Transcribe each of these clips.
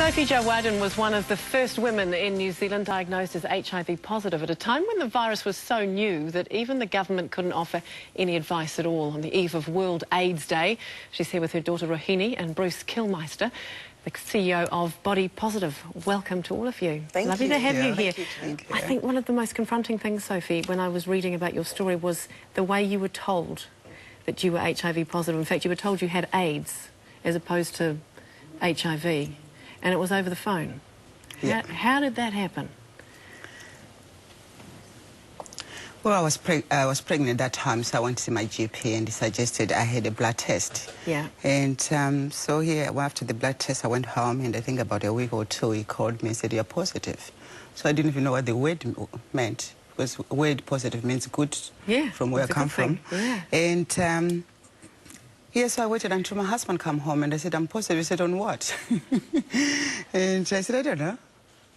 Sophie Jawadin was one of the first women in New Zealand diagnosed as HIV positive at a time when the virus was so new that even the government couldn't offer any advice at all. On the eve of World AIDS Day, she's here with her daughter Rohini and Bruce Kilmeister, the CEO of Body Positive. Welcome to all of you. Lovely to have you here. Thank you. I think one of the most confronting things, Sophie, when I was reading about your story was the way you were told that you were HIV positive. In fact, you were told you had AIDS as opposed to HIV. And it was over the phone. Yeah. How did that happen? Well, I was pregnant at that time, so I went to see my GP and he suggested I had a blood test. Yeah. And so here, after the blood test, I went home, and I think about a week or two, he called me and said, "You're positive." So I didn't even know what the word meant, because word positive means good, from where I come from. Yeah. And yes, so I waited until my husband came home, and I said, "I'm positive." He said, "On what?" And I said, "I don't know."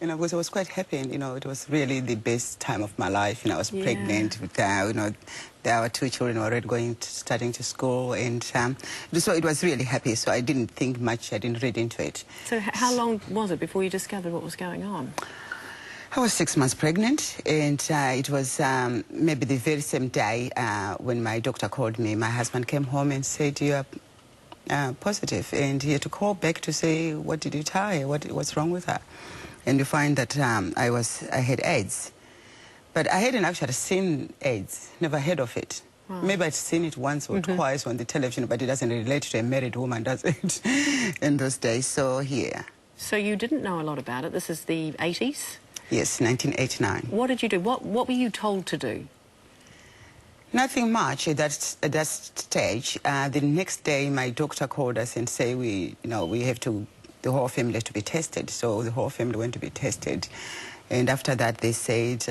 You know, because I was quite happy, and, you know, it was really the best time of my life. You know, I was pregnant with, you know, there were 2 children already starting to school, and so it was really happy. So I didn't think much, I didn't read into it. So how long was it before you discovered what was going on? I was 6 months pregnant, and it was maybe the very same day when my doctor called me. My husband came home and said, "You are positive," and he had to call back to say, "What did you tell her? What's wrong with her?" And you find that I had AIDS, but I hadn't actually seen AIDS, never heard of it. Wow. Maybe I'd seen it once or twice on the television, but it doesn't relate to a married woman, does it? In those days, so yeah. So you didn't know a lot about it. This is the 80s? Yes, 1989. What did you do? What were you told to do? Nothing much at that stage. The next day, my doctor called us and said, we have to, the whole family to be tested. So the whole family went to be tested. And after that, they said,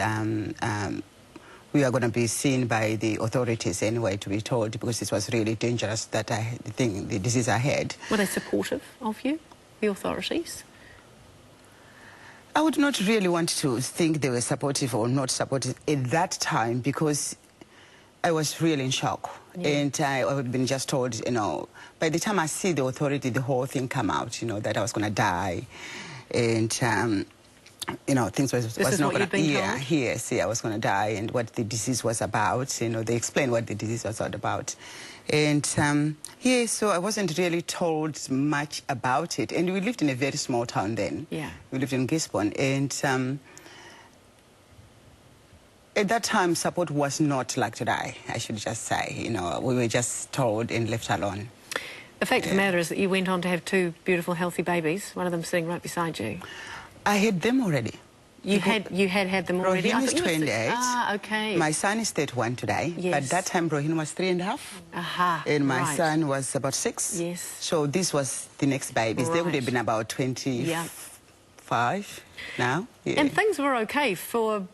we are going to be seen by the authorities anyway, to be told, because this was really dangerous, that the disease I had. Were they supportive of you, the authorities? I would not really want to think they were supportive or not supportive at that time, because I was really in shock. Yeah. And I had been just told, you know, by the time I see the authority, the whole thing come out, you know, that I was going to die. And, you know, things was not going to... Yes, I was going to die, and what the disease was about. You know, they explained what the disease was all about. And, so I wasn't really told much about it. And we lived in a very small town then. Yeah. We lived in Gisborne. And at that time, support was not like today, I should just say. You know, we were just told and left alone. The fact of the matter is that you went on to have 2 beautiful, healthy babies, one of them sitting right beside you. I had them already. You had them already? Rohin was 28. Ah, okay. My son is 31 today. Yes. But that time, Rohin was 3.5. Aha. And my son was about 6. Yes. So this was the next babies. They would have been about 25 now. Yeah. And things were okay for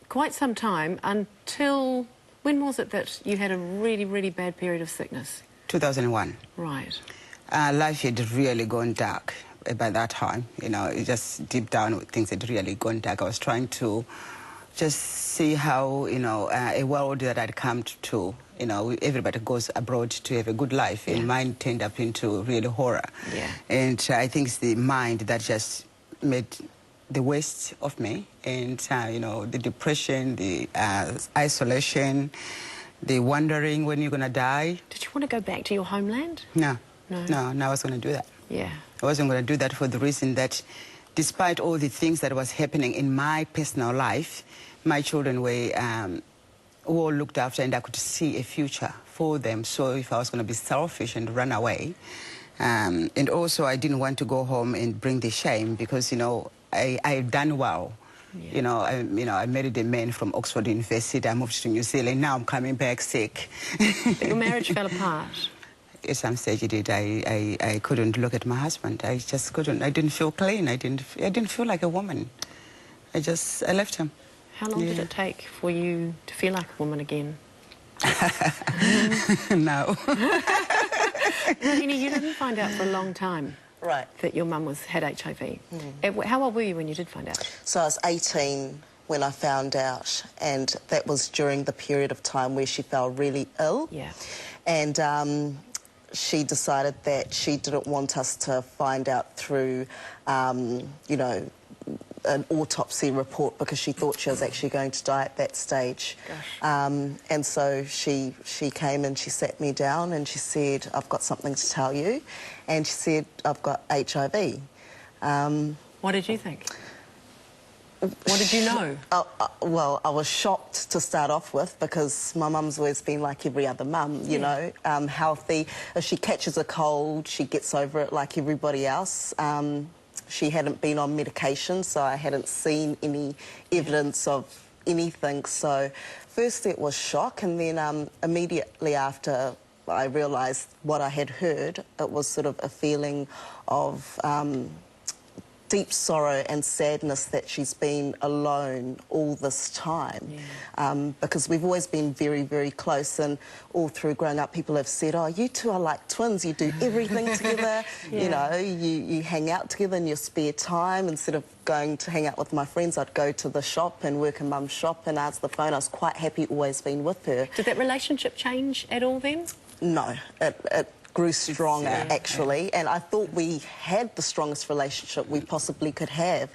quite some time until... When was it that you had a really, really bad period of sickness? 2001. Right. Life had really gone dark by that time. You know, it just deep down, things had really gone dark. I was trying to just see how, you know, a world that I'd come to, you know, everybody goes abroad to have a good life, and mine turned up into really horror. Yeah. And I think it's the mind that just made the worst of me, and, you know, the depression, the isolation, the wondering when you're going to die. Did you want to go back to your homeland? No. No, I was going to do that. Yeah. I wasn't going to do that for the reason that despite all the things that was happening in my personal life, my children were all looked after, and I could see a future for them. So if I was going to be selfish and run away, and also I didn't want to go home and bring the shame, because, you know, I've done well. Yeah. You know, I married a man from Oxford University. I moved to New Zealand. Now I'm coming back sick. But your marriage fell apart. At some stage it did. I couldn't look at my husband. I just couldn't. I didn't feel clean. I didn't feel like a woman. I left him. How long did it take for you to feel like a woman again? No. Rohini, you didn't find out for a long time. Right. That your mum had HIV. How old were you when you did find out? So I was 18 when I found out, and that was during the period of time where she fell really ill. Yeah. And she decided that she didn't want us to find out through, you know, an autopsy report, because she thought she was actually going to die at that stage. And so she came and she sat me down and she said, "I've got something to tell you." And she said, "I've got HIV." What did you think? What did you know? Well, I was shocked to start off with, because my mum's always been like every other mum, you know, healthy. If she catches a cold, she gets over it like everybody else. She hadn't been on medication, so I hadn't seen any evidence of anything. So first it was shock, and then immediately after I realised what I had heard, it was sort of a feeling of deep sorrow and sadness that she's been alone all this time. Because we've always been very, very close, and all through growing up people have said, "Oh, you two are like twins, you do everything together, you know, you hang out together in your spare time." Instead of going to hang out with my friends, I'd go to the shop and work in Mum's shop and answer the phone. I was quite happy always being with her. Did that relationship change at all then? No, it grew stronger, actually, and I thought we had the strongest relationship we possibly could have.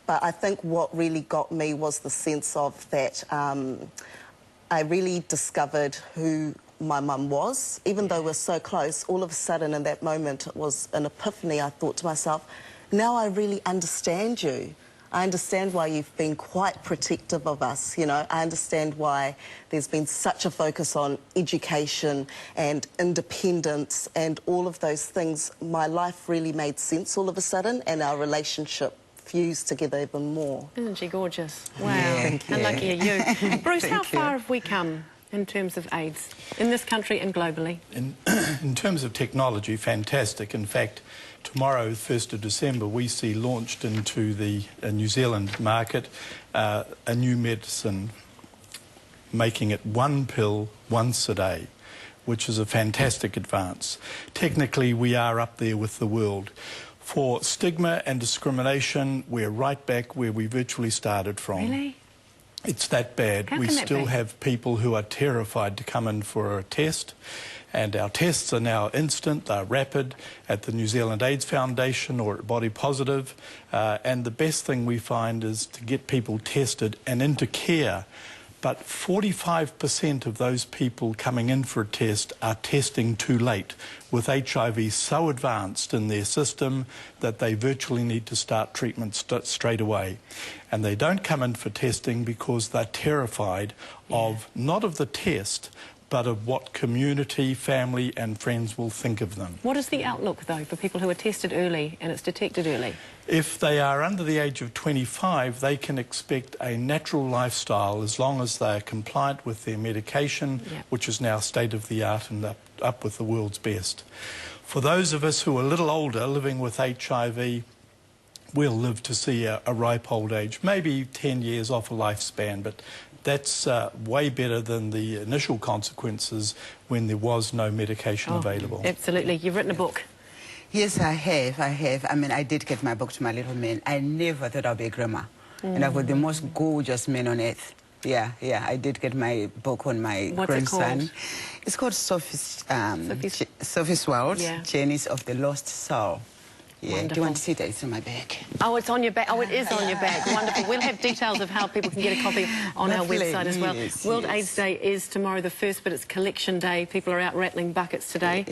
But I think what really got me was the sense of that I really discovered who my mum was. Even though we're so close, all of a sudden in that moment it was an epiphany. I thought to myself, now I really understand you. I understand why you've been quite protective of us, you know. I understand why there's been such a focus on education and independence and all of those things. My life really made sense all of a sudden, and our relationship fused together even more. Isn't she gorgeous? Wow. Yeah, And lucky are you. Bruce, how far have we come in terms of AIDS in this country and globally? In terms of technology, fantastic. In fact, tomorrow, 1st of December, we see launched into the New Zealand market a new medicine, making it one pill once a day, which is a fantastic advance. Technically, we are up there with the world. For stigma and discrimination, we're right back where we virtually started from. Really? It's that bad. How We can that still be? have people who are terrified to come in for a test, and our tests are now instant, they're rapid at the New Zealand AIDS Foundation or at Body Positive, and the best thing we find is to get people tested and into care. But 45% of those people coming in for a test are testing too late, with HIV so advanced in their system that they virtually need to start treatment straight away. And they don't come in for testing because they're terrified of, not of the test, but of what community, family and friends will think of them. What is the outlook, though, for people who are tested early and it's detected early? If they are under the age of 25, they can expect a natural lifestyle as long as they are compliant with their medication, which is now state-of-the-art and up with the world's best. For those of us who are a little older, living with HIV, we'll live to see a ripe old age, maybe 10 years off a lifespan, but that's way better than the initial consequences when there was no medication available. Absolutely. You've written a book. Yes, I have. I mean, I did get my book to my little man. I never thought I'd be a grandma. And I've got the most gorgeous men on earth. Yeah, I did get my book on my grandson. It's called Sophie's World, Journeys of the Lost Soul. Yeah. Wonderful. Do you want to see that? It's on my back. Oh, it's on your back. Oh, it is on your back. Wonderful. We'll have details of how people can get a copy on our website as well. World AIDS Day is tomorrow the 1st, but it's collection day. People are out rattling buckets today.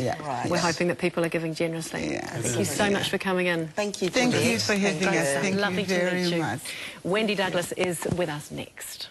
We're hoping that people are giving generously. Thank you so much for coming in. Thank you. Thank you for having us. Thank Lovely you very to meet you. much. Wendy Douglas is with us next.